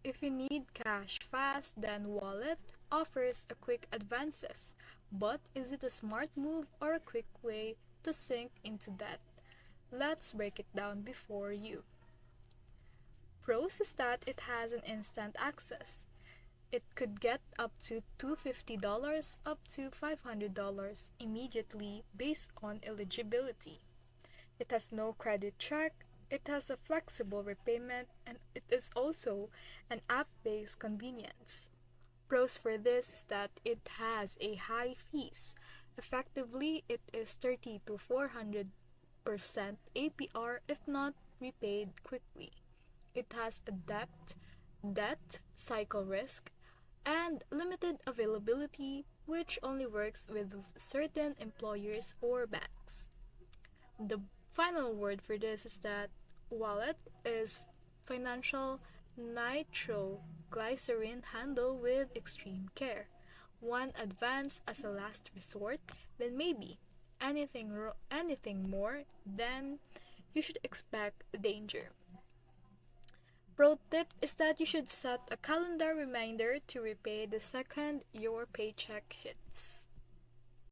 If you need cash fast, then Ualett offers a quick advances. But is it a smart move or a quick way to sink into debt? Let's break it down before you. Pros is that it has an instant access. It could get up to $250 up to $500 immediately based on eligibility. It has no credit check, it has a flexible repayment, and it is also an app-based convenience. Pros for this is that it has a high fees. Effectively, it is 30 to 400% APR if not repaid quickly. It has a debt cycle risk, and limited availability, which only works with certain employers or banks. The final word for this is that Ualett is financial nitroglycerin handled with extreme care. One advance as a last resort, then maybe anything more, then you should expect danger. Pro tip is that you should set a calendar reminder to repay the second your paycheck hits.